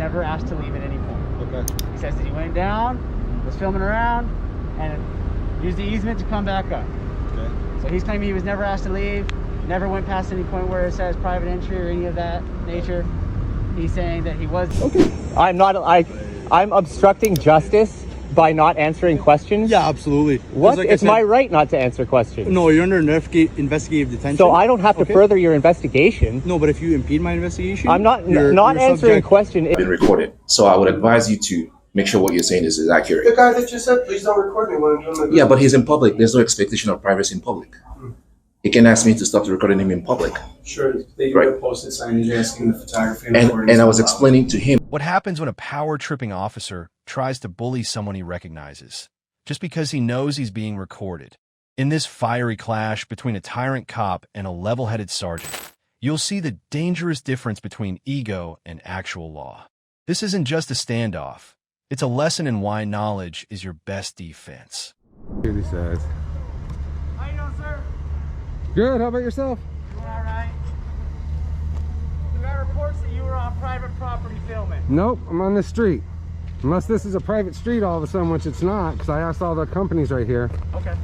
never asked to leave at any point. Okay. He says that he went down, was filming around, and used the easement to come back up. Okay. So he's claiming he was never asked to leave, never went past any point where it says private entry or any of that nature. He's saying that he was... Okay. I'm obstructing justice by not answering questions? Yeah, absolutely. What? Like it's my right not to answer questions. No, you're under investigative detention. So I don't have to further your investigation. No, but if you impede my investigation, I'm not answering question. Been recorded. So I would advise you to make sure what you're saying is accurate. The guy that just said, please don't record me when I'm doing my business. Yeah, but he's in public. There's no expectation of privacy in public. He can ask me to stop recording him in public. Sure, they Right. posted signage asking the photography And I was explaining to him. What happens when a power-tripping officer tries to bully someone he recognizes, just because he knows he's being recorded? In this fiery clash between a tyrant cop and a level-headed sergeant, you'll see the dangerous difference between ego and actual law. This isn't just a standoff. It's a lesson in why knowledge is your best defense. Here he says. How you doing, sir? Good, how about yourself? Doing all right. We got reports that you were on private property filming. Nope, I'm on the street. Unless this is a private street all of a sudden, which it's not, because I asked all the companies right here. Okay.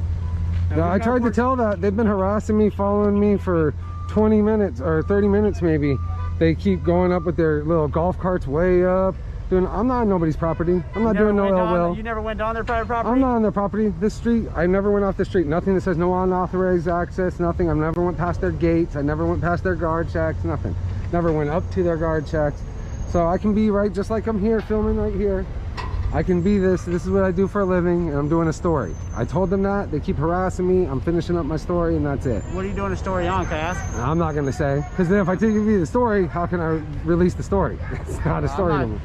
Now, I tried to tell that. They've been harassing me, following me for 20 minutes or 30 minutes maybe. They keep going up with their little golf carts way up. I'm not on nobody's property. I'm not doing no ill will. You never went on their private property? I'm not on their property. This street, I never went off the street. Nothing that says no unauthorized access, nothing. I never went past their gates. I never went past their guard checks, nothing. Never went up to their guard checks. So I can be right, just like I'm here filming right here. I can be this. This is what I do for a living, and I'm doing a story. I told them that. They keep harassing me. I'm finishing up my story, and that's it. What are you doing a story on, can I ask? I'm not going to say. Because then if I tell you the story, how can I release the story? It's not a story anymore.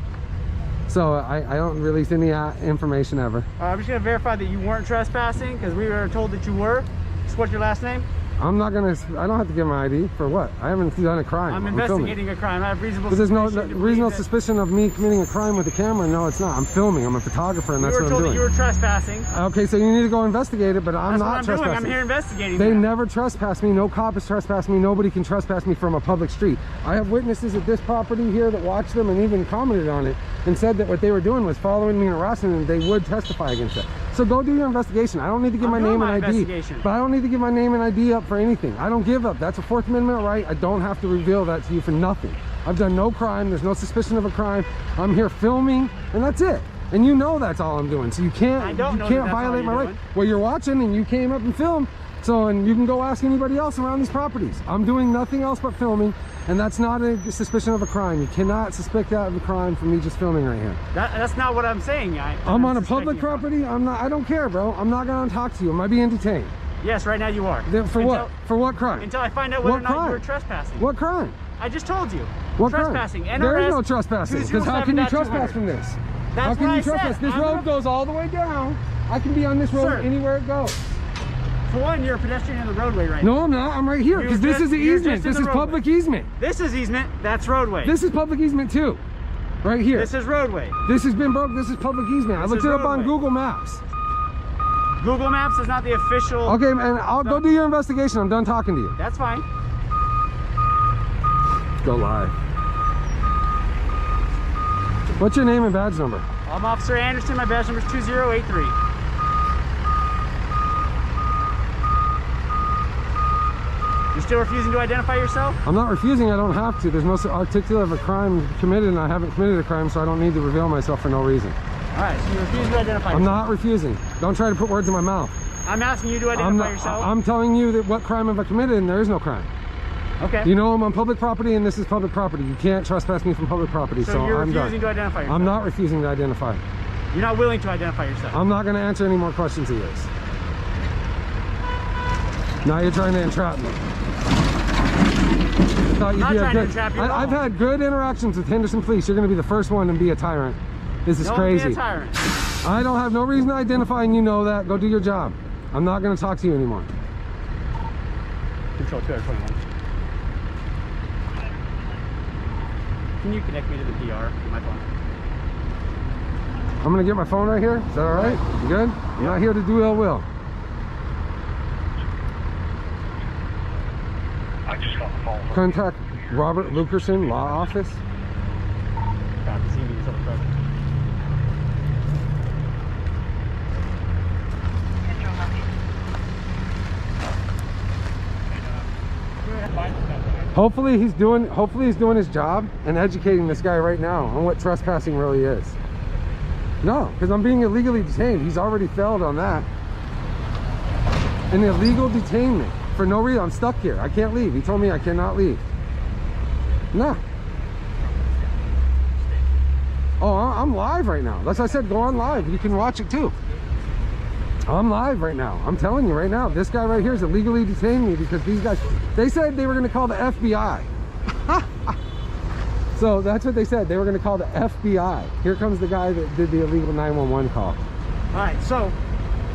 So I don't release any information ever. I'm just going to verify that you weren't trespassing, because we were told that you were. So what's your last name? I'm not going to, I don't have to give my ID for what? I haven't done a crime. I'm investigating a crime. I have reasonable suspicion. But there's no reasonable suspicion of me committing a crime with a camera. No, it's not. I'm filming. I'm a photographer, and that's what I'm doing. You were told that you were trespassing. Okay, so you need to go investigate it, but I'm not trespassing. trespassing. I'm here investigating. They never trespass me. No cop has trespassed me. Nobody can trespass me from a public street. I have witnesses at this property here that watched them and even commented on it and said that what they were doing was following me and harassing them. They would testify against it. So go do your investigation. I don't need to give my name and ID. But I don't need to give my name and ID up for anything. I don't give up. That's a Fourth Amendment right. I don't have to reveal that to you for nothing. I've done no crime. There's no suspicion of a crime. I'm here filming, and that's it. And you know that's all I'm doing. So you can't violate my right. Well, you're watching, and you came up and filmed. So, and you can go ask anybody else around these properties. I'm doing nothing else but filming, and that's not a suspicion of a crime. You cannot suspect that of a crime for me just filming right here. That's not what I'm saying. I'm on a public property. I don't care, bro. I'm not gonna talk to you. Am I being detained? Yes, right now you are. For what? For what crime? Until I find out whether or not you were trespassing. What crime? I just told you. What trespassing. crime? There is no trespassing. Because how can you trespass from this? How can you trespass? This road goes all the way down. I can be on this road anywhere it goes. For one, you're a pedestrian in the roadway right now. No, I'm not. I'm right here because this is the easement. This is public easement. This is easement. That's roadway. This is public easement too. Right here. This is roadway. This has been broke. This is public easement. I looked it up on Google Maps. Google Maps is not the official. Okay, and I'll go do your investigation. I'm done talking to you. That's fine. Go live. What's your name and badge number? I'm Officer Anderson. My badge number is 2083. You're still refusing to identify yourself? I'm not refusing. I don't have to. There's no articulate of a crime committed, and I haven't committed a crime, so I don't need to reveal myself for no reason. All right, so you refuse to identify yourself. I'm not refusing. Don't try to put words in my mouth. I'm asking you to identify yourself. I'm telling you that what crime have I committed, and there is no crime. Okay. You know I'm on public property, and this is public property. You can't trespass me from public property, so you're I'm done. refusing to identify yourself? I'm not refusing to identify. You're not willing to identify yourself? I'm not going to answer any more questions of yours. Now you're trying to entrap me. I've had good interactions with Henderson Police. You're going to be the first one to be a tyrant. This is crazy. Be a tyrant. I don't have no reason to identify, and you know that. Go do your job. I'm not going to talk to you anymore. Control 221. Can you connect me to the PR with my phone? I'm going to get my phone right here. Is that all right? You good? I'm not here to do ill will. I just got the phone. Contact Robert Lukerson, Law Office. Copy. Hopefully he's doing his job and educating this guy right now on what trespassing really is. No, because I'm being illegally detained. He's already failed on that. An illegal detainment for no reason. I'm stuck here. I can't leave. He told me I cannot leave. No. Oh, I'm live right now. That's why I said go on live. You can watch it too. I'm live right now. I'm telling you right now, this guy right here is illegally detaining me because these guys, they said they were going to call the FBI. So that's what they said. They were going to call the FBI. Here comes the guy that did the illegal 911 call. All right, so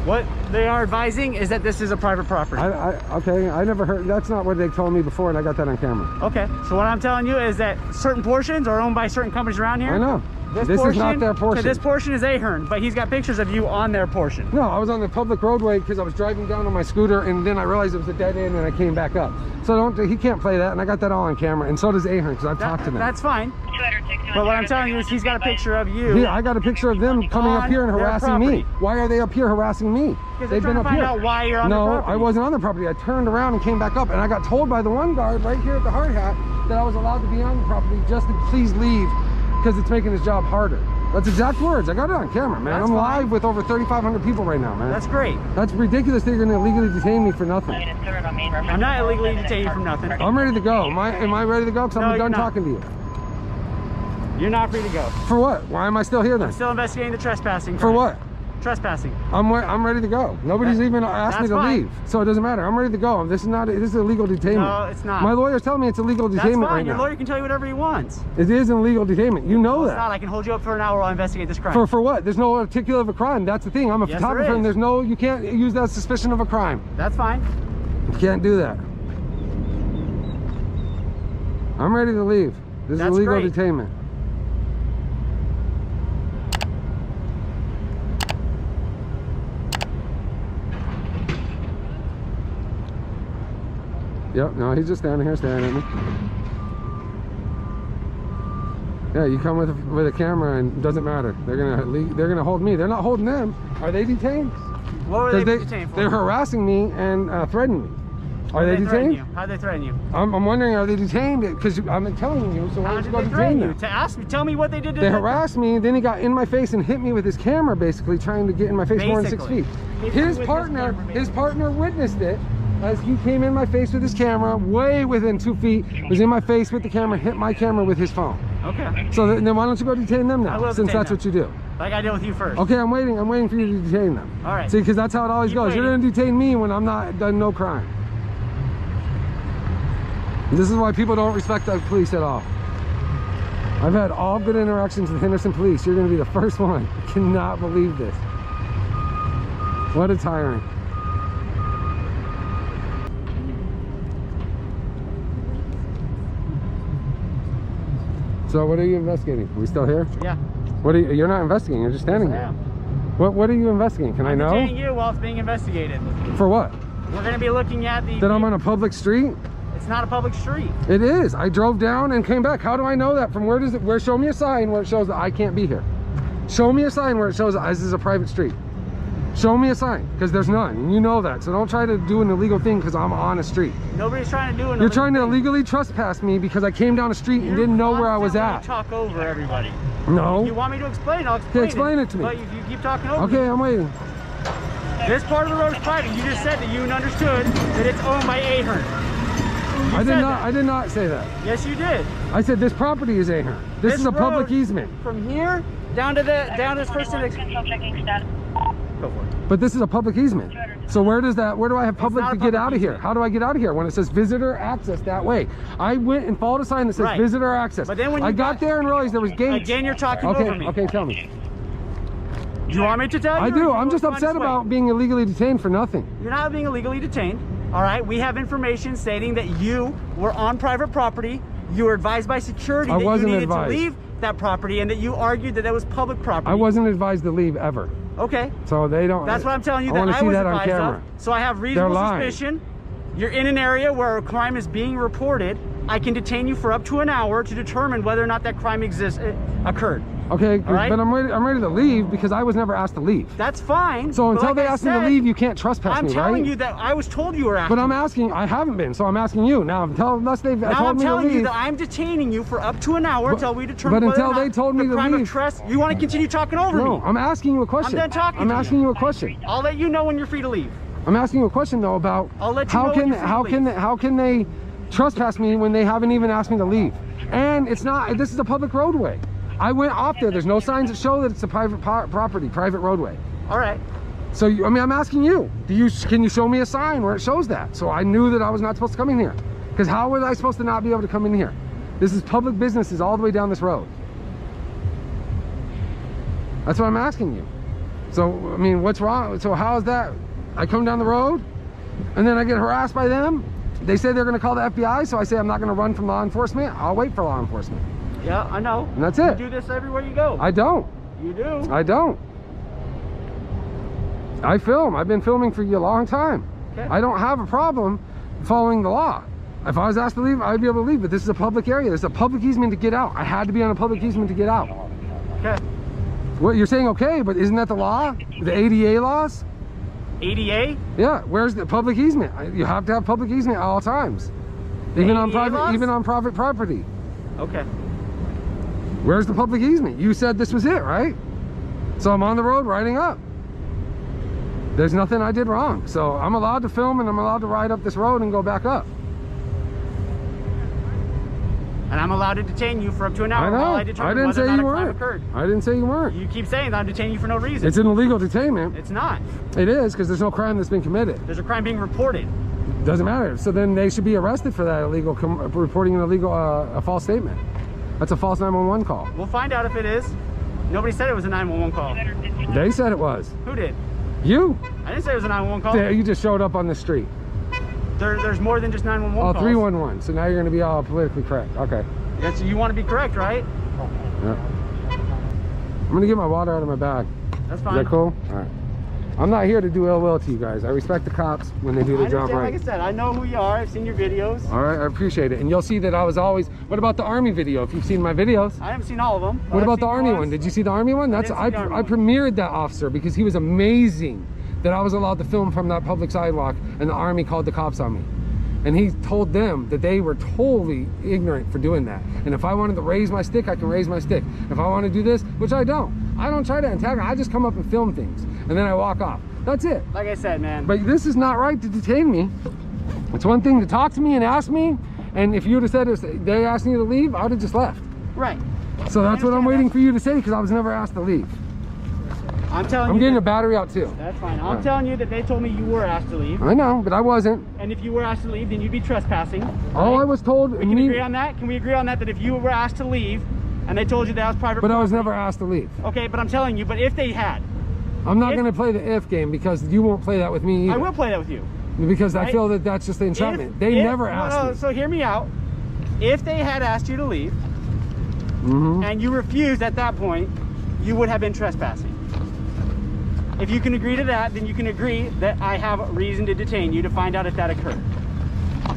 what they are advising is that this is a private property. Okay, I never heard, that's not what they told me before, and I got that on camera. Okay, so what I'm telling you is that certain portions are owned by certain companies around here. I know. This is not their portion. So this portion is Ahern, but he's got pictures of you on their portion. No, I was on the public roadway because I was driving down on my scooter, and then I realized it was a dead end, and I came back up. So he can't play that, and I got that all on camera, and so does Ahern because I've talked to them. That's fine. But what I'm telling you is he's got a picture of you. Yeah, I got a picture of them coming up here and harassing me. Why are they up here harassing me? Because they've been up here. Out why you're on no, the property. I wasn't on the property. I turned around and came back up, and I got told by the one guard right here at the hard hat that I was allowed to be on the property just to please leave because it's making his job harder. That's exact words. I got it on camera, man. I'm live with over 3,500 people right now, man. That's great. That's ridiculous that you're going to illegally detain me for nothing. I'm not illegally detaining you for nothing. I'm ready to go. Am I ready to go? Because I'm done talking to you. You're not free to go. For what? Why am I still here then? I'm still investigating the trespassing. For what? Trespassing. I'm ready to go. Nobody's even asked me to leave, so it doesn't matter. I'm ready to go. This is illegal detainment. No, it's not. My lawyer's telling me it's illegal detainment right now. Your lawyer can tell you whatever he wants. It is an illegal detainment. You know that. It's not. I can hold you up for an hour while I investigate this crime. For what? There's no articulate of a crime. That's the thing. I'm a photographer, and you can't use that suspicion of a crime. That's fine. You can't do that. I'm ready to leave. This is illegal detainment. Yep, no, he's just standing here staring at me. Yeah, you come with a camera and it doesn't matter. They're gonna hold me. They're not holding them. Are they detained? What were they detained for? They're harassing me and threatening me. Are they detained? How'd they threaten you? I'm wondering, are they detained? Because I'm telling you, so why don't you go detain them? Tell me what they did to They harassed me, then he got in my face and hit me with his camera, basically trying to get in my face more than 6 feet. His partner witnessed it. As he came in my face with his camera, way within 2 feet, was in my face with the camera, hit my camera with his phone. Okay. So then why don't you go detain them now, since that's what you do? Like I did with you first. Okay, I'm waiting for you to detain them. All right. See, because that's how it always goes. You're going to detain me when I'm not done no crime. This is why people don't respect the police at all. I've had all good interactions with Henderson police. You're going to be the first one. I cannot believe this. What a tyrant. So what are you investigating? Are we still here? Yeah. You're not investigating, you're just standing here. What are you investigating? Can I know? I'm detaining you while it's being investigated. For what? We're going to be looking at the... That I'm on a public street? It's not a public street. It is. I drove down and came back. How do I know that? From where does it... Show me a sign where it shows that I can't be here. Show me a sign where it shows that this is a private street. Show me a sign, because there's none. And you know that. So don't try to do an illegal thing because I'm on a street. Nobody's trying to do an You're trying to illegally trespass me because I came down a street and didn't know where I was at. Talk over everybody. No. If you want me to explain, I'll explain. Okay, explain it to me. But if you keep talking over Okay, I'm waiting. This part of the road is private. You just said that you understood that it's owned by Ahern. I did not say that. Yes, you did. I said this property is Ahern. This is a public easement. From here down to this first to the... Go for it. But this is a public easement. So where do I have public to get out of here? How do I get out of here when it says visitor access that way? I went and followed a sign that says visitor access. But then when I got there and realized there was gates. Again, you're talking over me. Okay, tell me. Do you want me to tell you? I do. I'm just upset about being illegally detained for nothing. You're not being illegally detained. All right. We have information stating that you were on private property. You were advised by security that you needed to leave that property and that you argued that was public property. I wasn't advised to leave ever. Okay. So they don't. That's what I'm telling you. I want to see that on camera. So I have reasonable suspicion. You're in an area where a crime is being reported. I can detain you for up to an hour to determine whether or not that crime occurred. Okay, right? but I'm ready to leave because I was never asked to leave. That's fine. So until like they ask me to leave, you can't trespass me, right? I'm telling you that I was told you were asked. But I'm asking, I haven't been, so I'm asking you. Now, unless they've told me to leave. Now I'm telling you that I'm detaining you for up to an hour until we determine whether or not they told me the to crime leave. of trespass. You want to continue talking over me? No, I'm asking you a question. I'm done talking I'm to asking you a question. I'll let you know when you're free to leave. I'm asking you a question though about I'll let you know when you're free to leave. how can they trespass me when they haven't even asked me to leave? And it's not, this is a public roadway. I went off there. There's no signs that show that it's a private property, private roadway. All right. So, I mean, I'm asking you, can you show me a sign where it shows that? So I knew that I was not supposed to come in here. Because how was I supposed to not be able to come in here? This is public businesses all the way down this road. That's what I'm asking you. So, I mean, what's wrong? So how is that? I come down the road and then I get harassed by them. They say they're going to call the FBI. So I say I'm not going to run from law enforcement. I'll wait for law enforcement. Yeah, I know. And that's it. You do this everywhere you go. I don't. You do. I don't. I film. I've been filming for you a long time. Okay. I don't have a problem following the law. If I was asked to leave, I'd be able to leave. But this is a public area. There's a public easement to get out. I had to be on a public easement to get out. Okay. What you're saying, okay, but isn't that the law? The ADA laws? ADA? Yeah. Where's the public easement? You have to have public easement at all times, even on private property. Okay. Where's the public easement? You said this was it, right? So I'm on the road riding up. There's nothing I did wrong. So I'm allowed to film and I'm allowed to ride up this road and go back up. And I'm allowed to detain you for up to an hour. I know. While I didn't say you weren't. I didn't say you weren't. You keep saying that I'm detaining you for no reason. It's an illegal detainment. It's not. It is, because there's no crime that's been committed. There's a crime being reported. Doesn't matter. So then they should be arrested for that illegal reporting an illegal a false statement. That's a false 911 call. We'll find out if it is. Nobody said it was a 911 call. They said it was. Who did? You. I didn't say it was a 911 call. You just showed up on the street. There's more than just 911 calls. Oh, 311. So now you're going to be all politically correct. Okay. Yes, you want to be correct, right? Yeah. I'm going to get my water out of my bag. That's fine. Is that cool? All right. I'm not here to do ill will to you guys. I respect the cops when they do their job right. Like I said, I know who you are. I've seen your videos. All right, I appreciate it. And you'll see that I was always... What about the Army video, if you've seen my videos? I haven't seen all of them. What about the Army one? Did you see the Army one? I premiered that officer because he was amazing that I was allowed to film from that public sidewalk and the Army called the cops on me. And he told them that they were totally ignorant for doing that. And if I wanted to raise my stick, I can raise my stick. If I want to do this, which I don't try to antagonize. I just come up and film things and then I walk off. That's it. Like I said, man. But this is not right to detain me. It's one thing to talk to me and ask me. And if you would have said they asked me to leave, I would have just left. Right. So that's what I'm waiting for you to say because I was never asked to leave. I'm getting a battery out too. That's fine. I'm telling you that they told me you were asked to leave. I know, but I wasn't. And if you were asked to leave, then you'd be trespassing. All I was told... We can agree on that? Can we agree on that, that if you were asked to leave and they told you that was private property? But I was never asked to leave. Okay, but I'm telling you, but if they had... I'm not going to play the if game because you won't play that with me either. I will play that with you. Because I feel that that's just the entrapment. They never asked me. So hear me out. If they had asked you to leave and you refused at that point, you would have been trespassing. If you can agree to that, then you can agree that I have a reason to detain you to find out if that occurred.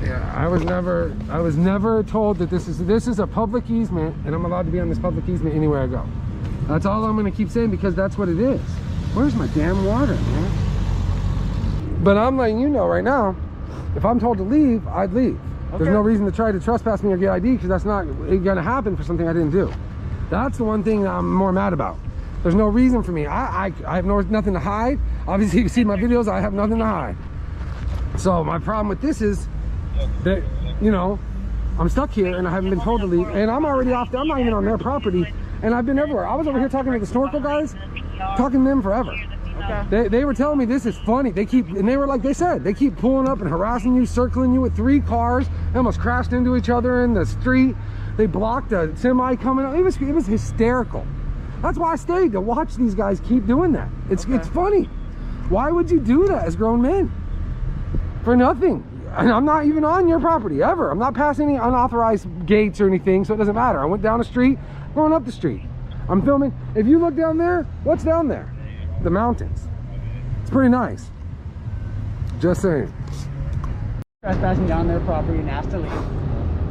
Yeah, I was never told that this is a public easement and I'm allowed to be on this public easement anywhere I go. That's all I'm going to keep saying because that's what it is. Where's my damn water, man? But I'm letting you know right now, if I'm told to leave, I'd leave. Okay. There's no reason to try to trespass me or get ID because that's not going to happen for something I didn't do. That's the one thing that I'm more mad about. There's no reason for me. I have nothing to hide. Obviously, you've seen my videos. I have nothing to hide. So my problem with this is that, you know, I'm stuck here and I haven't been told to leave. And I'm already off there. I'm not even on their property. And I've been everywhere. I was over here talking to the snorkel guys, talking to them forever. Okay. They were telling me this is funny. They keep pulling up and harassing you, circling you with 3 cars. They almost crashed into each other in the street. They blocked a semi coming up. It was hysterical. That's why I stayed, to watch these guys keep doing that. It's funny. Why would you do that as grown men? For nothing. And I'm not even on your property, ever. I'm not passing any unauthorized gates or anything, so it doesn't matter. I went down the street, going up the street. I'm filming. If you look down there, what's down there? The mountains. It's pretty nice. Just saying. Trespassing down their property and asked to leave.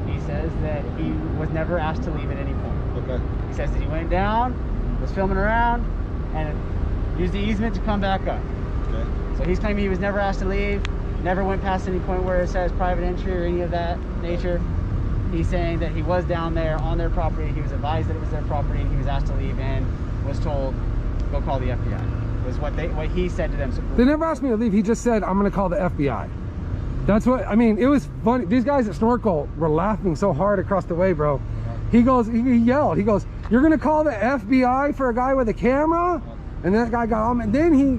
He said says that he was never asked to leave at any point. Okay. He says that he went down, was filming around, and used the easement to come back up. Okay. So he's claiming he was never asked to leave, never went past any point where it says private entry or any of that nature. He's saying that he was down there on their property, he was advised that it was their property, and he was asked to leave and was told, go call the FBI. Was what he said to them. So, They never asked me to leave. He just said, I'm gonna call the FBI. That's what, I mean, it was funny. These guys at Snorkel were laughing so hard across the way, bro. He goes, he yelled, he goes, you're gonna call the FBI for a guy with a camera? And that guy got on, and then he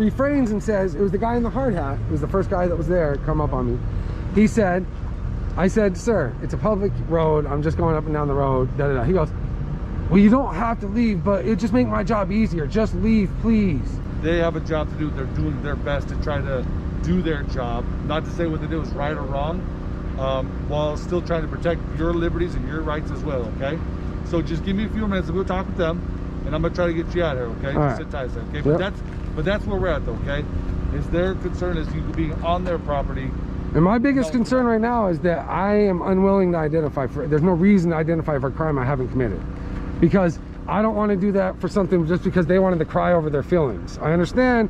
refrains and says, it was the guy in the hard hat, it was the first guy that was there, come up on me. He said, I said, sir, it's a public road, I'm just going up and down the road, da da da. He goes, well, you don't have to leave, but it just make my job easier, just leave, please. They have a job to do. They're doing their best to try to do their job, not to say what they did was right or wrong, while still trying to protect your liberties and your rights as well, okay? So just give me a few minutes and we'll talk with them, and I'm gonna try to get you out here, okay? All right. Sit tight, okay? Yep. But that's where we're at, though, okay? Is their concern is you being on their property. And my biggest concern right now is that I am unwilling to identify for, there's no reason to identify for a crime I haven't committed. Because I don't want to do that for something just because they wanted to cry over their feelings. I understand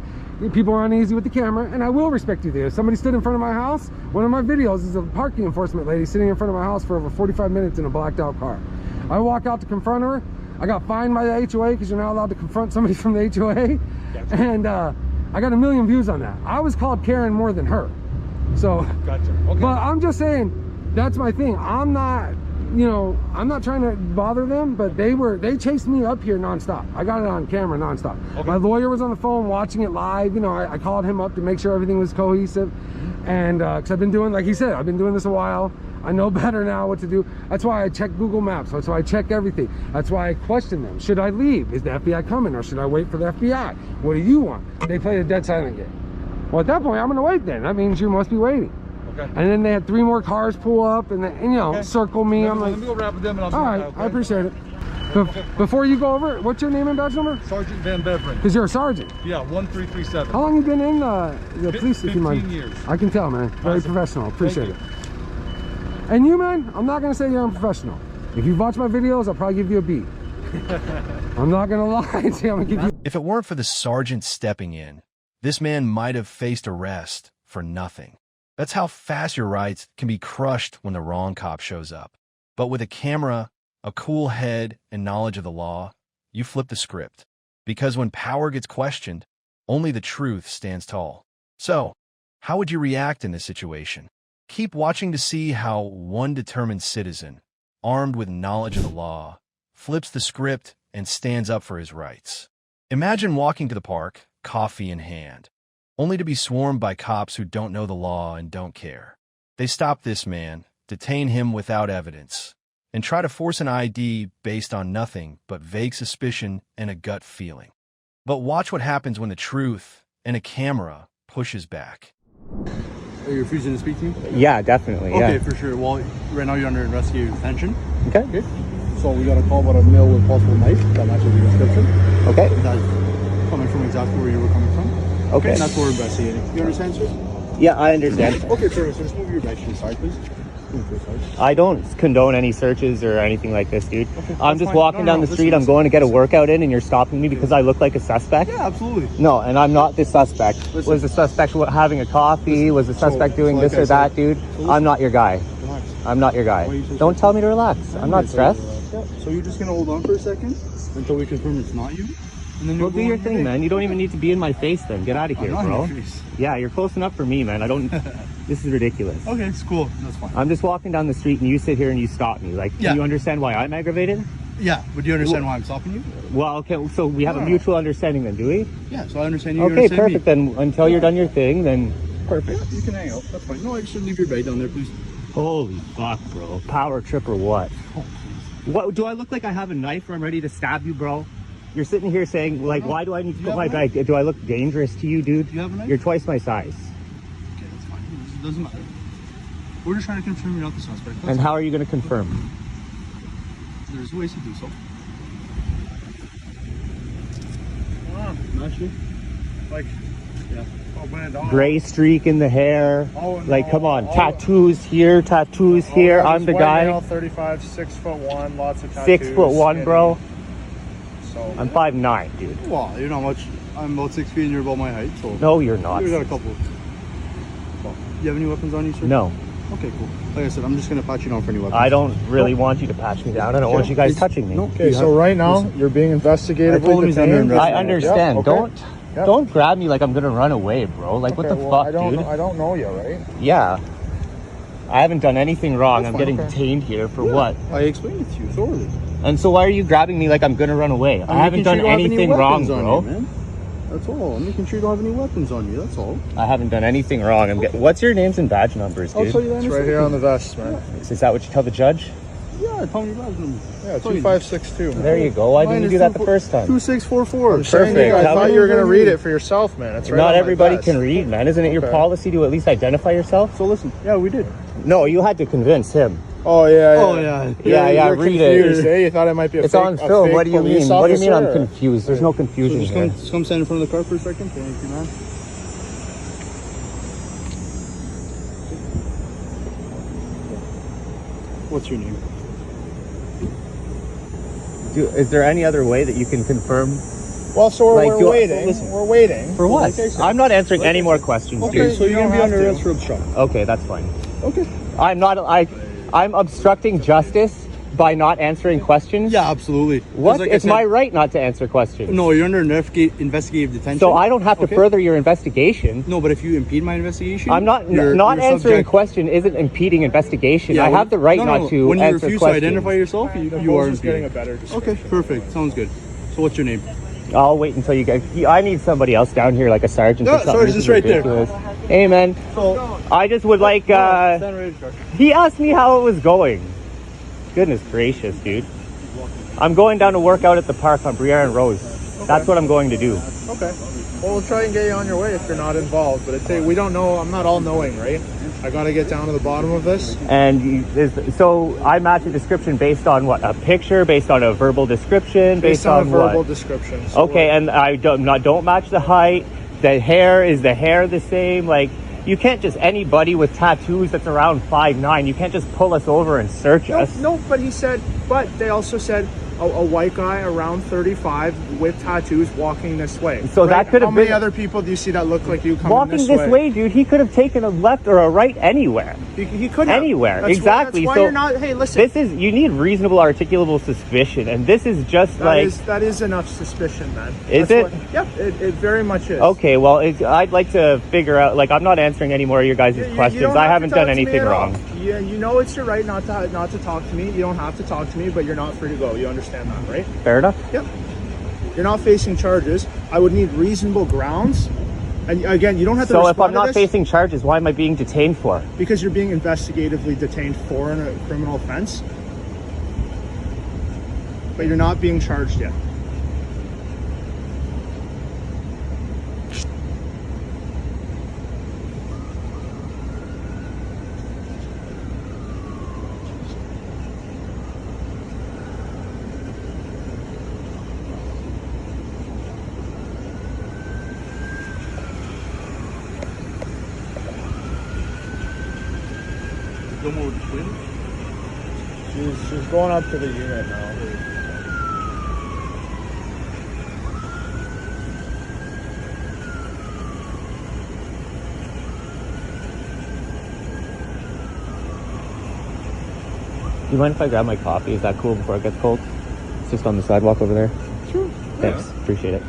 people are uneasy with the camera, and I will respect you there. Somebody stood in front of my house. One of my videos is a parking enforcement lady sitting in front of my house for over 45 minutes in a blacked out car. I walk out to confront her. I got fined by the HOA because you're not allowed to confront somebody from the HOA. Gotcha. And I got 1 million views on that. I was called Karen more than her. So, Gotcha. Okay. But I'm just saying, that's my thing. I'm not, you know, I'm not trying to bother them, but they chased me up here nonstop. I got it on camera nonstop. Okay. My lawyer was on the phone watching it live. You know, I called him up to make sure everything was cohesive. And because I've been doing, like he said, I've been doing this a while. I know better now what to do. That's why I check Google Maps. That's why I check everything. That's why I question them. Should I leave? Is the FBI coming, or should I wait for the FBI? What do you want? They played a dead silent game. Well, at that point, I'm gonna wait then. That means you must be waiting. Okay. And then they had 3 more cars pull up and you know, circle me. I'm like, let me go wrap with them and I'll all right, okay? I appreciate it. Before you go over, what's your name and badge number? Sergeant Van Beveren. Because you're a sergeant. Yeah, 1337. How long you been in the police? 15 years. I can tell, man. Very professional. Appreciate it. And you, man, I'm not gonna say you're unprofessional. If you've watched my videos, I'll probably give you a B. I'm not gonna lie and say I'm gonna give you. If it weren't for the sergeant stepping in, this man might have faced arrest for nothing. That's how fast your rights can be crushed when the wrong cop shows up. But with a camera, a cool head, and knowledge of the law, you flip the script. Because when power gets questioned, only the truth stands tall. So, how would you react in this situation? Keep watching to see how one determined citizen, armed with knowledge of the law, flips the script and stands up for his rights. Imagine walking to the park, coffee in hand, only to be swarmed by cops who don't know the law and don't care. They stop this man, detain him without evidence, and try to force an ID based on nothing but vague suspicion and a gut feeling. But watch what happens when the truth and a camera pushes back. Are you refusing to speak to me? Yeah, definitely. Okay, yeah. for sure. Well, right now you're under investigative detention. Okay. Okay. So we got a call about a male with possible knife. That matches your description. Okay. That's coming from exactly where you were coming from. Okay. And that's what we're investigating. You understand, sir? Yeah, I understand. Okay, sir. So just move your bike to the side, please. Move to the side. I don't condone any searches or anything like this, dude. Okay, I'm just fine. walking down the street. I'm going to get a workout in, and you're stopping me because I look like a suspect? Yeah, absolutely. No, and I'm not the suspect. Listen. Was the suspect having a coffee? Was the suspect doing like this or that, dude? I'm not your guy. Relax. I'm not your guy. Why are you so Don't tell me to relax. I'm not stressed. Yeah. So you're just gonna hold on for a second until we confirm it's not you, and then Well, do your thing, man. You don't even need to be in my face then. Get out of here, I'm not bro. in your face. Yeah, you're close enough for me, man. I don't... This is ridiculous. Okay, it's cool. That's fine. I'm just walking down the street and you sit here and you stop me. Like, Yeah. do you understand why I'm aggravated? Yeah, but do you understand why I'm stopping you? Well, okay, so we have a mutual understanding then, do we? Yeah, so I understand you. Okay, understand perfect. Me. Then until you're done your thing, then perfect. Yeah, you can hang out. That's fine. No, I should leave your bag down there, please. Holy fuck, bro. Power trip or what? What, do I look like I have a knife or I'm ready to stab you, bro? You're sitting here saying, like, why do I need to put my bag? Do I look dangerous to you, dude? Do you have a knife? You're twice my size. Okay, that's fine. It doesn't matter. We're just trying to confirm you're not the suspect. And how are you going to confirm? There's ways to do so. Not you? Like, yeah. Gray streak in the hair. Oh, Like, no. come on. Oh. Tattoos here, tattoos here. yeah, I'm this the white guy. male, 35, 6'1", lots of tattoos. 6'1", bro. So I'm 5'9", dude. Well, you're not much. I'm about 6 feet and you're about my height, so. No, you're not. You got a couple. Well, you have any weapons on you, sir? No. Okay, cool. Like I said, I'm just gonna pat you down for any weapons. I don't really want you to patch me down. I don't want you guys touching me. No. okay, so right now you're being investigated. I told him he's under investigation. I understand. Yep, okay. Don't grab me like I'm gonna run away, bro. Like, what the fuck, dude? I don't know you, right? Yeah. I haven't done anything wrong. I'm fine, getting okay. detained here for what? I explained it to you thoroughly. And so why are you grabbing me like I'm gonna run away? I haven't done anything wrong, bro. Man. That's all. I'm making sure you don't have any weapons on you. That's all. I haven't done anything wrong. What's your names and badge numbers, I'll dude? tell you that. It's in a right here second. on the vest, man. Is that what you tell the judge? Yeah, tell me your badge number. Yeah, 2562. There you go. Why didn't you do that the first time? 2644. Perfect. I Tell thought me you were gonna read it for yourself, man. It's right on Not my everybody vest. can read, man. Isn't it your Okay. policy to at least identify yourself? So listen. Yeah, we did. No, you had to convince him. Oh yeah. Oh yeah. Yeah, You're read confused, it. eh? You thought it might be a It's fake, on a film. fake What do you police mean? What do you mean I'm officer? confused? There's no So confusion just here. come stand in front of the car for a second. Thank you, man. What's your name? Is there any other way that you can confirm? Well, so Like, we're waiting. listen. We're waiting. For what? Like I said. I'm not answering any more questions, Okay, dude. so you're you gonna be don't under have arrest to. for obstruction. Okay, that's fine. Okay. I'm obstructing justice by not answering questions? Yeah, absolutely. 'Cause What? like I It's said- my right not to answer questions. No, you're under investigative detention. So I don't have to Okay. further your investigation. No, but if you impede my investigation, I'm not you're answering subject- question isn't impeding investigation. Yeah, I when- have the right no, not to When you answer refuse questions. to identify yourself, you are just getting a impeding. better description. Okay, perfect. Sounds good. So what's your name? I'll wait until you get. I need somebody else down here, like a sergeant. Yeah, or something. sergeant's This is right there. ridiculous. Hey, man. I just would like. Stand ready, Josh. He asked me how it was going. Goodness gracious, dude. I'm going down to work out at the park on Briere and Rose. That's what I'm going to do. Okay. Well, we'll try and get you on your way if you're not involved. But we don't know. I'm not all knowing, right? I got to get down to the bottom of this. And so I match a description based on what? A picture, based on a verbal description, Based on a verbal what? description. So Okay, and I don't match the height. The hair, is the hair the same? Like, you can't just, anybody with tattoos that's around 5'9", you can't just pull us over and search us. No, but they also said a white guy around 35 with tattoos walking this way. So that could have How many been- other people do you see that look like you coming Walking this way, dude, he could have taken a left or a right anywhere. He could have. Anywhere, That's exactly. Why, that's why So you're not. Hey, listen. You need reasonable articulable suspicion, and this is just That is enough suspicion, man. Is That's it? Yep, it very much is. Okay, well, I'd like to figure out, like, I'm not answering any more of your guys' You questions. don't I have to haven't talk done to me anything at all. wrong. Yeah, you know it's your right not to talk to me. You don't have to talk to me, but you're not free to go. You understand that, right? Fair enough. Yep. You're not facing charges. I would need reasonable grounds. And again, you don't have to So if respond I'm to not this facing charges, why am I being detained for? because you're being investigatively detained for a criminal offense. But you're not being charged yet. She's going up to the unit now. Do you mind if I grab my coffee? Is that cool before it gets cold? It's just on the sidewalk over there. Sure. Thanks. Appreciate it.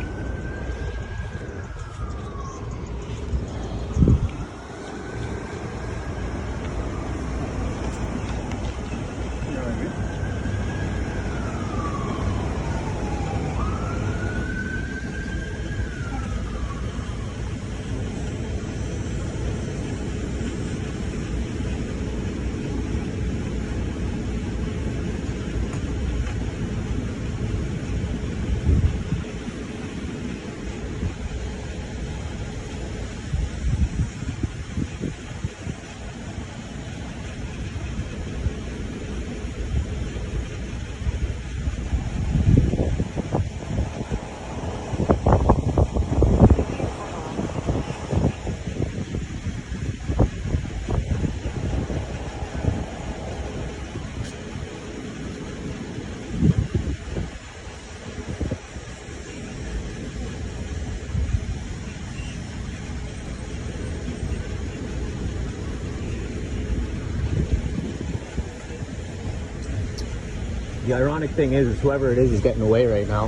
The ironic thing is whoever it is getting away right now.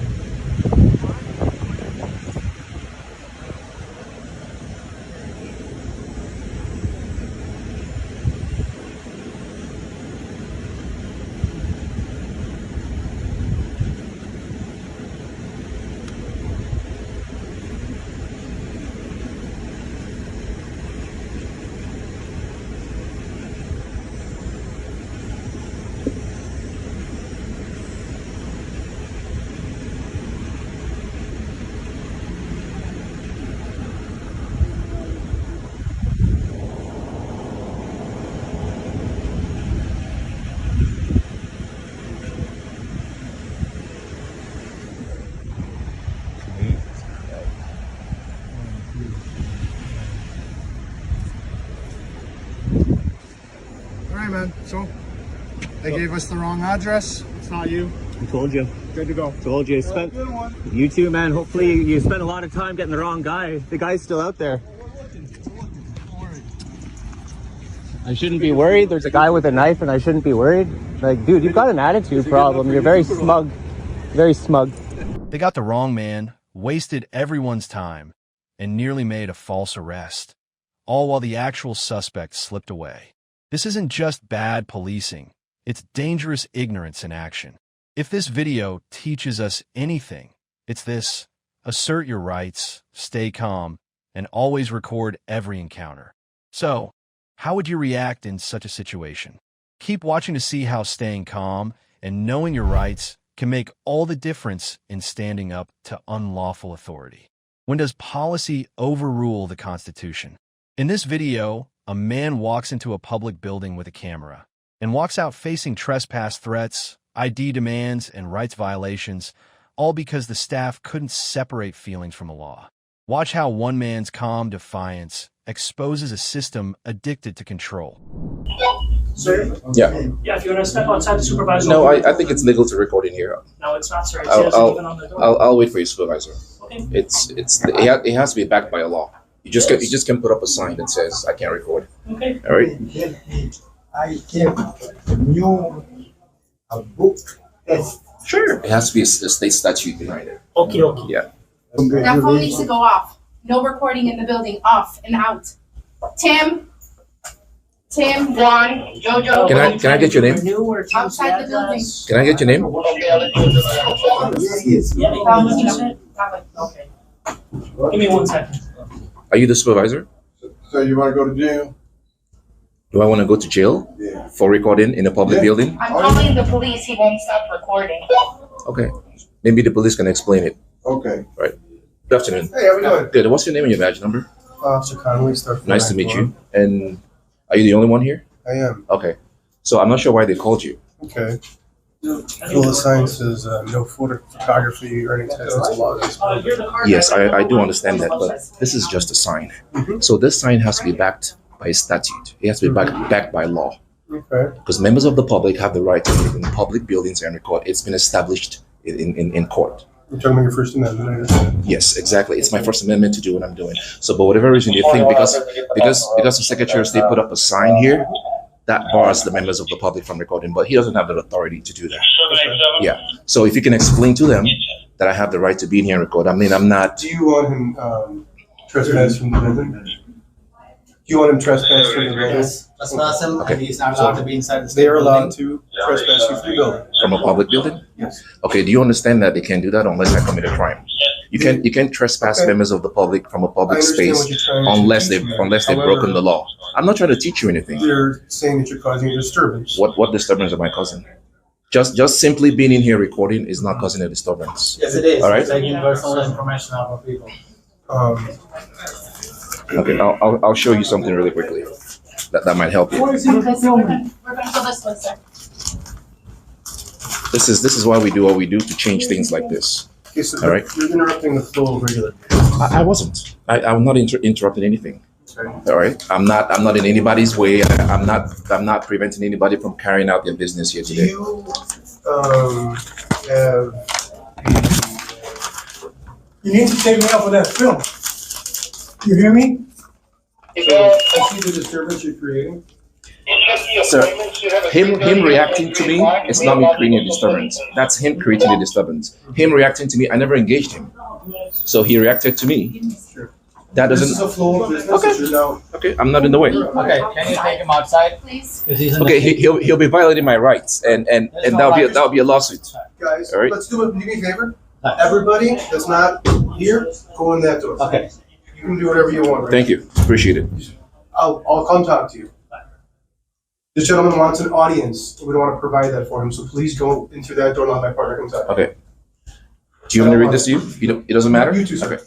All right, man. So they gave us the wrong address. It's not you. I told you. Good to go. Told you. Good one. You too, man. Hopefully you spent a lot of time getting the wrong guy. The guy's still out there. I shouldn't be worried. There's a guy with a knife and I shouldn't be worried. Like, dude, you've got an attitude problem. You're very smug. Very smug. They got the wrong man, wasted everyone's time, and nearly made a false arrest, all while the actual suspect slipped away. This isn't just bad policing. It's dangerous ignorance in action. If this video teaches us anything, it's this: assert your rights, stay calm, and always record every encounter. So, how would you react in such a situation? Keep watching to see how staying calm and knowing your rights can make all the difference in standing up to unlawful authority. When does policy overrule the Constitution? In this video, a man walks into a public building with a camera and walks out facing trespass threats, ID demands, and rights violations, all because the staff couldn't separate feelings from a law. Watch how one man's calm defiance exposes a system addicted to control. Sir? Yeah. Yeah, if you want to step outside the supervisor. No, I think it's legal to record in here. No, it's not, sir. It says even on the door. I'll wait for your supervisor. Okay. It has to be backed by a law. You just can put up a sign that says I can't record. Okay. All right. I can new a book test. Sure. It has to be a state statute behind it. Okay, okay. Yeah. That phone needs to go off. No recording in the building. Off and out. Tim, Juan, Jojo. Can I get your name? Outside the building. Can I get your name? Okay. Give me 1 second. Are you the supervisor? So you want to go to jail? Do I want to go to jail? Yeah. For recording in a public building? I'm calling the police. He won't stop recording. Okay. Maybe the police can explain it. Okay. Right. Good afternoon. Hey, how we doing? Good. What's your name and your badge number? Officer Connolly, Nice to meet you. And are you the only one here? I am. Okay. So I'm not sure why they called you. Okay. Well, the sign says no photography or any text. It's a law. Yes, I do understand that, but this is just a sign. So this sign has to be backed by a statute. It has to be backed by law. Okay. Because members of the public have the right to live in public buildings and record. It's been established in court. You're talking about your First Amendment, I understand. Yes, exactly. It's my First Amendment to do what I'm doing. So, but whatever reason you think, because the Secretary of State put up a sign here, that bars the members of the public from recording, but he doesn't have the authority to do that. Yeah. So if you can explain to them that I have the right to be in here and record. I mean, I'm not. Do you want him trespass from the building? Do you want him trespass from the building? Yes, trespass him, and he's not allowed to be inside the state They are allowed building. to trespass you from the building. From a public building? Yes. Okay, do you understand that they can't do that unless I commit a crime? You can't trespass members of the public from a public space unless they've broken the law. I'm not trying to teach you anything. They're saying that you're causing a disturbance. What disturbance am I causing? Just simply being in here recording is not causing a disturbance. Yes, it is. All right. Taking personal information out of people. Okay, I'll show you something really quickly that might help you. We're gonna go this way, sir. This is why we do what we do to change things like this. Okay, so All right. You're interrupting the flow of regular. I wasn't. I'm not interrupting anything. Okay. All right. I'm not in anybody's way. I'm not preventing anybody from carrying out their business here Do today. you have? You need to take me off of that film. You hear me? I see the disturbance you're creating. Sir, him reacting to me is not me creating a disturbance. That's him creating a disturbance. Him reacting to me, I never engaged him. So he reacted to me. That doesn't. This is a flow of business. Okay, I'm not in the way. Okay, can you take him outside? Please. Okay, he'll be violating my rights, and that'll be a lawsuit. Guys, All right. let's do me a favor. Everybody that's not here, go in that door. Okay. You can do whatever you want. Right? Thank you, appreciate it. I'll come talk to you. This gentleman wants an audience. We don't want to provide that for him, so please go into that door and let my partner come talk. Okay. Do you want me to read this to you? It doesn't matter. You too, sir. Okay.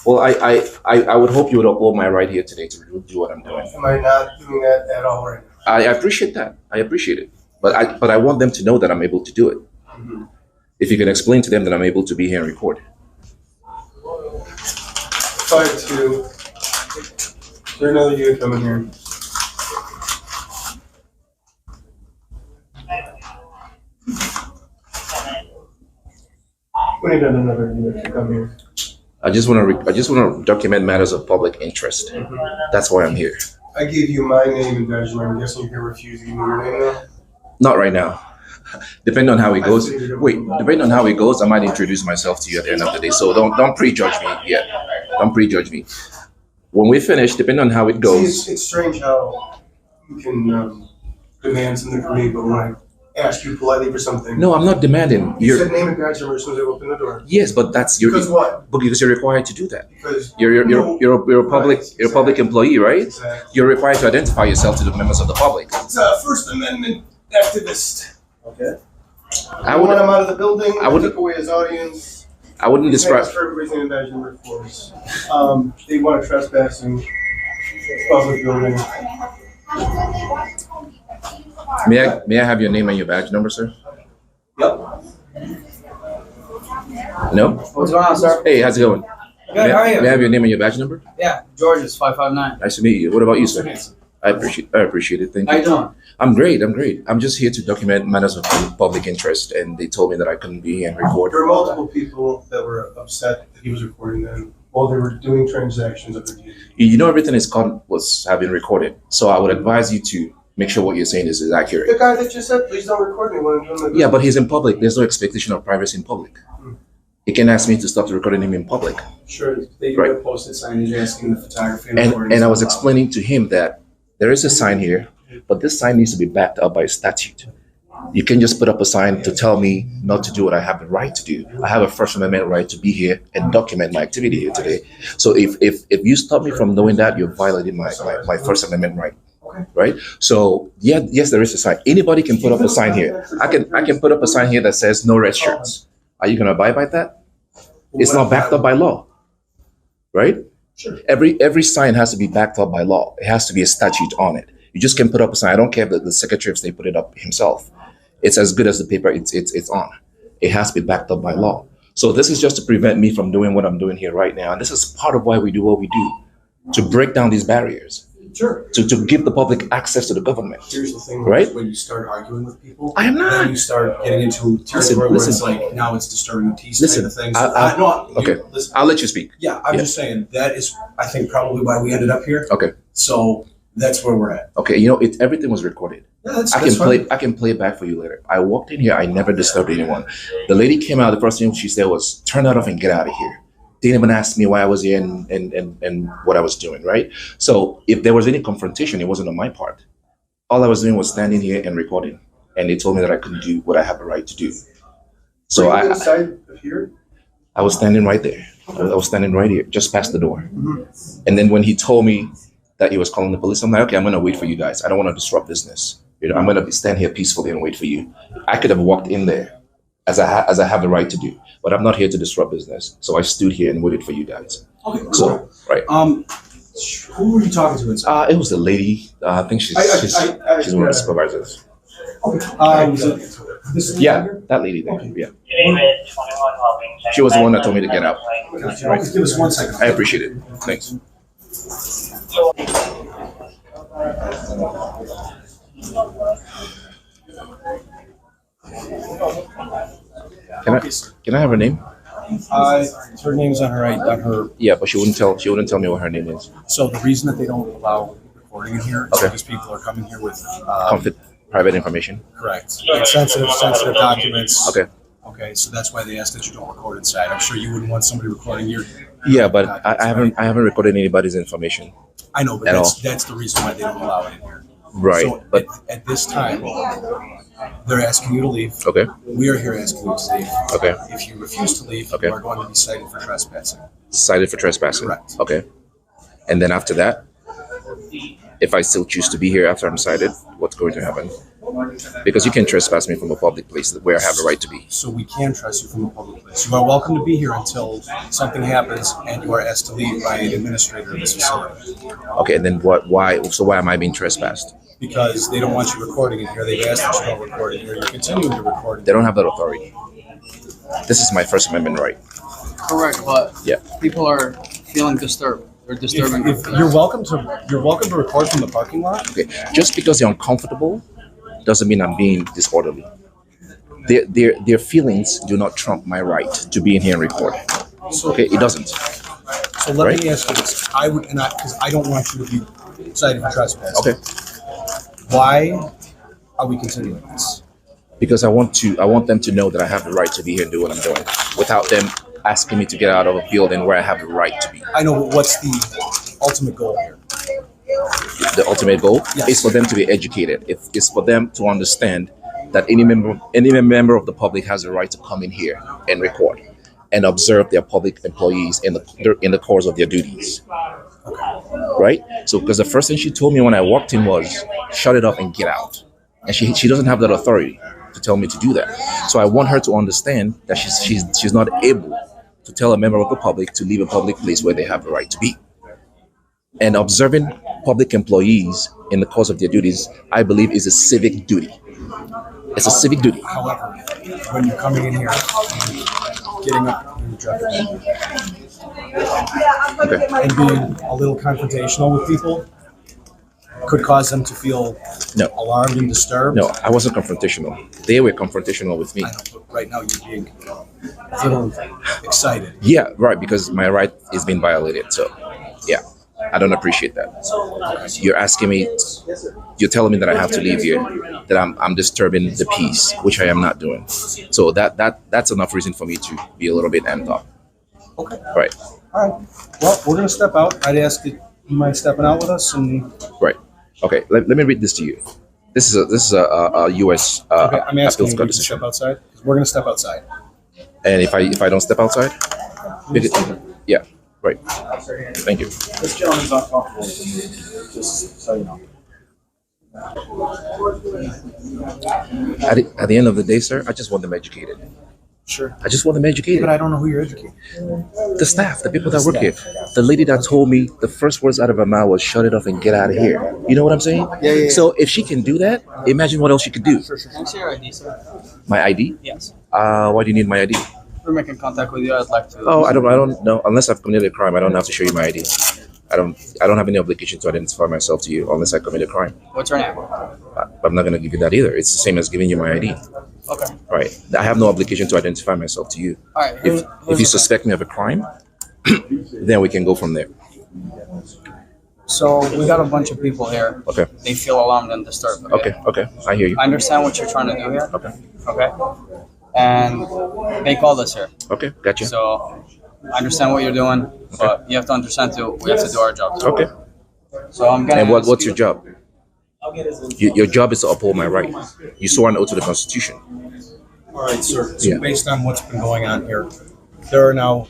Well, I would hope you would uphold my right here today to do what I'm doing. Am I not doing that at all right now? I appreciate that. I appreciate it. But I want them to know that I'm able to do it. Mm-hmm. If you can explain to them that I'm able to be here and record. 5-2. Is there another unit coming here? We need another unit to come here. I just want to document matters of public interest. Mm-hmm. That's why I'm here. I gave you my name and badge number. I'm guessing you're going to refuse to give me your name now? Not right now. Depending on how it goes. Wait, depending on how it goes, I might introduce myself to you at the end of the day. So don't prejudge me yet. Don't prejudge me. When we finish, depending on how it goes. See, it's strange how you can demand something from me, but when I ask you politely for something. No, I'm not demanding. You said name and badge number as soon as I open the door. Yes, but that's your. Because what? Because you're required to do that. Because you're a public public employee, right? Exactly. You're required to identify yourself to the members of the public. It's a First Amendment activist. Okay. I want him out of the building. I wouldn't took away his audience. I wouldn't describe. For everything in badge number 4. They want to trespassing public building. May I have your name and your badge number, sir? Yep. No? What's going on, sir? Hey, how's it going? Good, how are you? May I have your name and your badge number? Yeah, George is 559. Nice to meet you. What about you, sir? I appreciate it. Thank you. How you doing? I'm great. I'm just here to document matters of public interest, and they told me that I couldn't be here and record. There were multiple people that were upset that he was recording them while they were doing transactions of their DD. You know everything is have been recorded, so I would advise you to make sure what you're saying is accurate. The guy that just said, please don't record me when I'm doing my Yeah, but he's in public. There's no expectation of privacy in public. He can ask me to stop recording him in public. Sure, they Right. have posted signage asking the photography And I was explaining to him that there is a sign here, but this sign needs to be backed up by a statute. You can just put up a sign to tell me not to do what I have the right to do. I have a First Amendment right to be here and document my activity here today. So if you stop me from doing that, you're violating my First Amendment right. Right? So yes, there is a sign. Anybody can put up a sign here. I can put up a sign here that says no red shirts. Are you gonna abide by that? It's not backed up by law. Right? Sure. Every sign has to be backed up by law. It has to be a statute on it. You just can put up a sign. I don't care if the Secretary of State put it up himself. It's as good as the paper it's on. It has to be backed up by law. So this is just to prevent me from doing what I'm doing here right now. And this is part of why we do what we do, to break down these barriers. Sure. To give the public access to the government. Here's the thing, right? When you start arguing with people, I am not. Then you start getting into territory where it's like, now it's disturbing the peace kind of thing. So okay. I'll let you speak. Yeah, I'm just saying that is, I think, probably why we ended up here. Okay. So that's where we're at. Okay, everything was recorded. Yeah, I can play it back for you later. I walked in here, I never disturbed anyone. The lady came out, the first thing she said was, turn that off and get out of here. They didn't even ask me why I was here and what I was doing, right? So if there was any confrontation, it wasn't on my part. All I was doing was standing here and recording. And they told me that I couldn't do what I have the right to do. So Were you inside of here? I was standing right there. I was standing right here, just past the door. And then when he told me that he was calling the police, I'm like, okay, I'm gonna wait for you guys. I don't want to disrupt business. I'm gonna stand here peacefully and wait for you. I could have walked in there as I have the right to do, but I'm not here to disrupt business. So I stood here and waited for you guys. Okay, cool. So, right. Who were you talking to inside? It was a lady. I think she's one of the supervisors. Okay. Yeah, that lady there. Okay. Yeah. She was the one that told me to get out. Okay, give us 1 second. I appreciate it. Thanks. Can I have her name? Her name's on her. Yeah, but she wouldn't tell me what her name is. So the reason that they don't allow recording in here. Okay. Because people are coming here with private information. Correct. Like sensitive documents. Okay. Okay, so that's why they ask that you don't record inside. I'm sure you wouldn't want somebody recording your. Yeah, but I haven't recorded anybody's information. I know, but that's the reason why they don't allow it in here. Right. So but at this time, they're asking you to leave. Okay. We are here asking you to leave. Okay. If you refuse to leave, okay. you are going to be cited for trespassing. Cited for trespassing. Correct. Okay. And then after that, if I still choose to be here after I'm cited, what's going to happen? Because you can trespass me from a public place where I have a right to be. So we can trust you from a public place. You are welcome to be here until something happens and you are asked to leave by an administrator of this facility. Okay, and then why? So why am I being trespassed? Because they don't want you recording in here. They've asked that you don't record in here. You're continuing to record. They don't have that authority. This is my First Amendment right. Correct, but yeah, people are feeling disturbed. They're disturbing. If you're welcome to record from the parking lot. Okay, just because you're uncomfortable doesn't mean I'm being disorderly. Their feelings do not trump my right to be in here and record. Okay, it doesn't. So let me ask you this: because I don't want you to be cited for trespass. Okay. Why are we continuing this? Because I want them to know that I have the right to be here and do what I'm doing, without them asking me to get out of a building where I have the right to be. I know, but what's the ultimate goal here? The ultimate goal yes. is for them to be educated. It's for them to understand that any member of the public has the right to come in here and record and observe their public employees in the course of their duties. Right? So, because the first thing she told me when I walked in was, shut it up and get out. And she doesn't have that authority to tell me to do that. So I want her to understand that she's not able to tell a member of the public to leave a public place where they have the right to be. And observing public employees in the course of their duties, I believe, is a civic duty. It's a civic duty. However, when you're coming in here, getting up and and being a little confrontational with people could cause them to feel alarmed and disturbed. No, I wasn't confrontational. They were confrontational with me. I know, but right now you're being a little excited. Yeah, right, because my right is being violated. So, yeah. I don't appreciate that. You're asking me, you're telling me that I have to leave here, that I'm disturbing the peace, which I am not doing. So that's enough reason for me to be a little bit amped up. Okay. Right. All right. Well, we're gonna step out. I'd ask that you mind stepping out with us and. Right. Okay. Let me read this to you. This is a U.S. Okay. I'm asking you to decision. step outside. We're gonna step outside. And if I don't step outside, yeah. Right. Thank you. This gentleman's uncomfortable, just so you know. At the end of the day, sir, I just want them educated. Sure. I just want them educated. But I don't know who you're educating. The staff, the people that work here. The lady that told me the first words out of her mouth was, shut it off and get out of here. You know what I'm saying? Yeah. So if she can do that, imagine what else she could do. Sure. Can I see your ID, sir? My ID? Yes. Why do you need my ID? We're making contact with you. I'd like to. Oh, I don't know. Unless I've committed a crime, I don't have to show you my ID. I don't have any obligation to identify myself to you unless I commit a crime. What's your name? I'm not going to give you that either. It's the same as giving you my ID. Okay. Right. I have no obligation to identify myself to you. All right. If you suspect me of a crime, then we can go from there. So we got a bunch of people here. Okay. They feel alarmed and disturbed. Okay. I hear you. I understand what you're trying to do here. Okay. And they called us here. Okay, gotcha. So I understand what you're doing, but you have to understand too, we have to do our job. Okay. So I'm gonna. And what's your job? Your job is to uphold my right. You swore an oath to the Constitution. All right, sir. So based on what's been going on here, there are now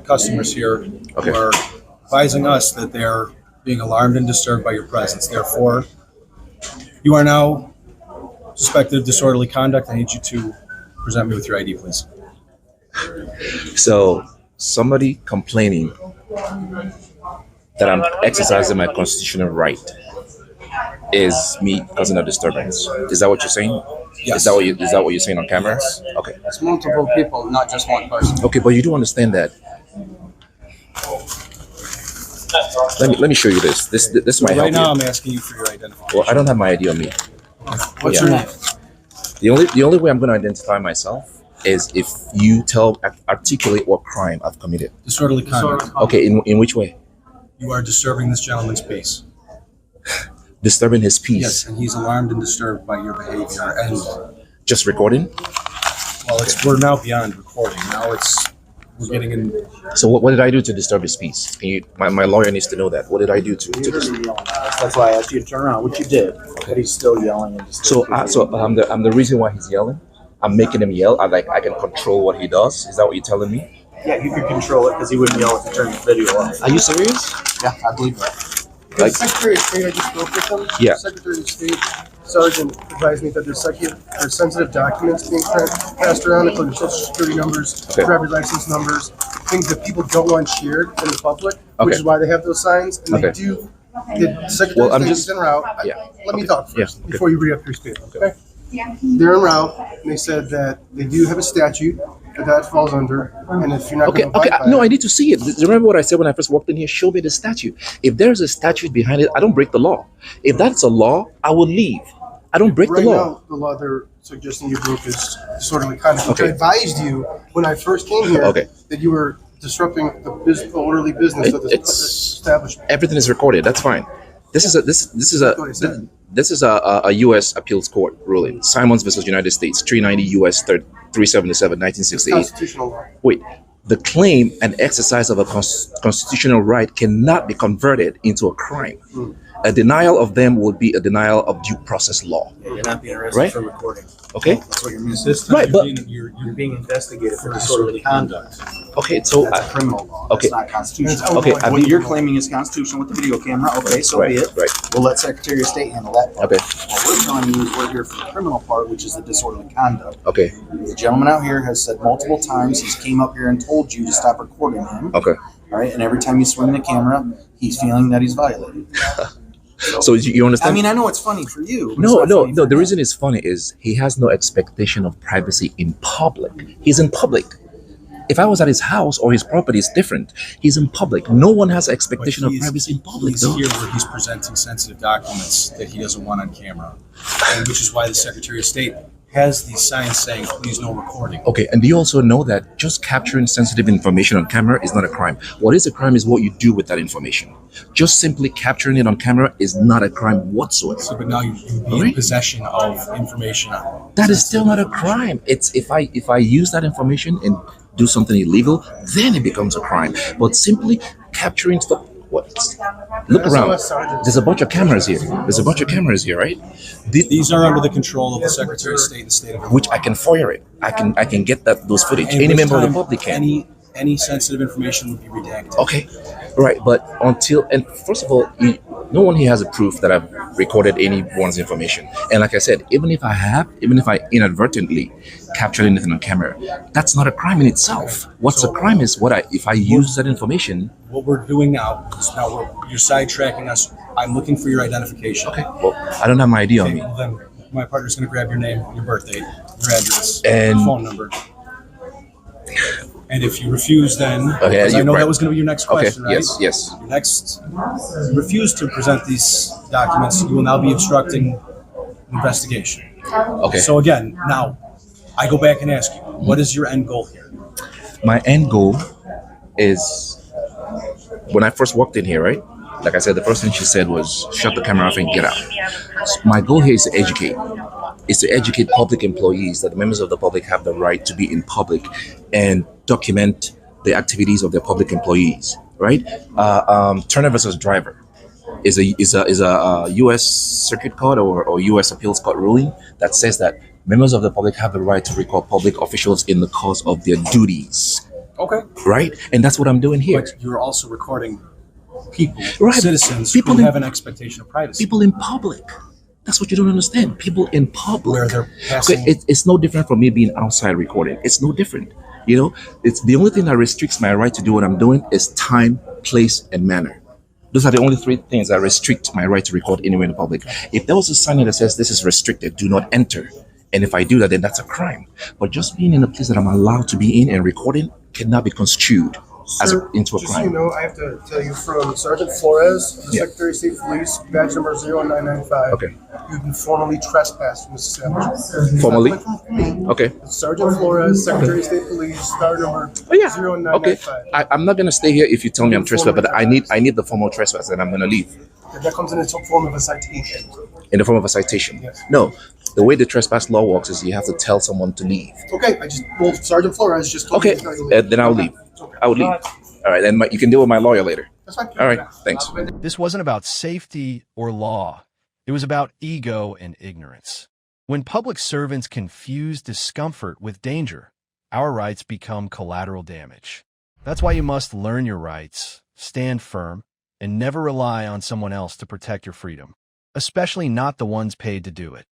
customers here who are advising us that they're being alarmed and disturbed by your presence. Therefore, you are now suspected of disorderly conduct. I need you to present me with your ID, please. So, somebody complaining that I'm exercising my constitutional right is me causing a disturbance. Is that what you're saying? Yes. Is that what you're saying on camera? Yes. Okay. It's multiple people, not just one person. Okay, but you do understand that. Let me show you this. This might help right now, you. I'm asking you for your identification. Well, I don't have my ID on me. What's your name? The only way I'm going to identify myself is if you articulate what crime I've committed. Disorderly conduct. Okay, in which way? You are disturbing this gentleman's peace. Disturbing his peace. Yes, and he's alarmed and disturbed by your behavior. And just recording? Well, we're now beyond recording. Now we're getting in. So what did I do to disturb his peace? Can you, my lawyer needs to know that. What did I do to That's why I asked you to turn around, which you did. But he's still yelling and I'm the reason why he's yelling. I'm making him yell. I can control what he does. Is that what you're telling me? Yeah, you could control it because he wouldn't yell if you turned the video off. Are you serious? Yeah, I believe that. The Secretary of State, I just spoke with him. Yeah. Secretary of State, Sergeant advised me that there's sensitive documents being passed around, including social security numbers, driver's license numbers, things that people don't want shared in the public, which is why they have those signs. And they do. The Secretary of State is en route. Let me talk first before you read up your speech. Okay. They're en route, and they said that they do have a statute that falls under, and if you're not going to abide by no, I need to see it. Remember what I said when I first walked in here? Show me the statute. If there's a statute behind it, I don't break the law. If that's a law, I will leave. I don't break the law. Now, the law they're suggesting you broke is disorderly conduct, which I advised you when I first came here that you were disrupting the orderly business of this establishment. Everything is recorded. That's fine. This is a U.S. appeals court ruling. Simons versus United States, 390 U.S. 377, 1968. Constitutional law. Wait, the claim and exercise of a constitutional right cannot be converted into a crime. A denial of them would be a denial of due process law. Yeah, you're not being arrested for recording. Okay. That's what you're missing. Right, but you're being investigated for disorderly conduct. Okay, so that's a criminal law. Okay. That's not constitutional. Okay, What you're claiming is constitutional with the video camera. Okay, so be it. Right. We'll let Secretary of State handle that part. Okay. What we're telling you is we're here for the criminal part, which is the disorderly conduct. Okay. The gentleman out here has said multiple times he's came up here and told you to stop recording him. Okay. All right, and every time you swing the camera, he's feeling that he's violated. So you understand? I mean, I know it's funny for you. But No. it's not The reason it's funny is he has no expectation of privacy in public. He's in public. If I was at his house or his property, it's different. He's in public. No one has expectation of privacy in public. He's here where he's presenting sensitive documents that he doesn't want on camera, and which is why the Secretary of State has these signs saying, please no recording. Okay, and do you also know that just capturing sensitive information on camera is not a crime? What is a crime is what you do with that information. Just simply capturing it on camera is not a crime whatsoever. So, but now you be in possession of information. That is still not a crime. It's if I use that information and do something illegal, then it becomes a crime. But simply capturing stuff. What? Look around. There's a bunch of cameras here. Right? These are under the control of the Secretary of State and the State of which I can FOIA it. I can get those footage. Any member of the public can. Any sensitive information would be redacted. Okay, right. But first of all, no one here has a proof that I've recorded anyone's information. And like I said, even if I inadvertently captured anything on camera, that's not a crime in itself. What's a crime is if I use that information. What we're doing now is you're sidetracking us. I'm looking for your identification. Okay. Well, I don't have my ID on me. Well, then my partner's going to grab your name, your birth date, your address, and your phone number. And if you refuse, then because I know that was going to be your next question, right? Yes. You refuse to present these documents, you will now be obstructing an investigation. Okay. So again, now I go back and ask you, what is your end goal here? My end goal is when I first walked in here, right? Like I said, the first thing she said was shut the camera off and get out. So my goal here is to educate. Is to educate public employees that the members of the public have the right to be in public and document the activities of their public employees, right? Turner versus Driver is a U.S. Circuit Court or U.S. Appeals Court ruling that says that members of the public have the right to record public officials in the course of their duties. Okay. Right? And that's what I'm doing here. But you're also recording people, right. Citizens who have an expectation of privacy. People in public. That's what you don't understand. People in public. Where they're passing. It's no different from me being outside recording. It's no different. You know, it's the only thing that restricts my right to do what I'm doing is time, place, and manner. Those are the only three things that restrict my right to record anywhere in the public. If there was a sign that says this is restricted, do not enter. And if I do that, then that's a crime. But just being in a place that I'm allowed to be in and recording cannot be construed into a crime. Just so you know, I have to tell you from Sergeant Flores, the Secretary of State Police, badge number 0995. Okay. You've been formally trespassed from this establishment. Formally? Okay. Sergeant Flores, Secretary of State Police, star number 0995. Okay. I'm not gonna stay here if you tell me I'm trespassed, but I need the formal trespass, and I'm gonna leave. That comes in the form of a citation. In the form of a citation? Yes. No. The way the trespass law works is you have to tell someone to leave. Okay, Sergeant Flores just told me. Okay, then I'll leave. I will leave. All right, then you can deal with my lawyer later. That's fine. All right, thanks. This wasn't about safety or law. It was about ego and ignorance. When public servants confuse discomfort with danger, our rights become collateral damage. That's why you must learn your rights, stand firm, and never rely on someone else to protect your freedom, especially not the ones paid to do it.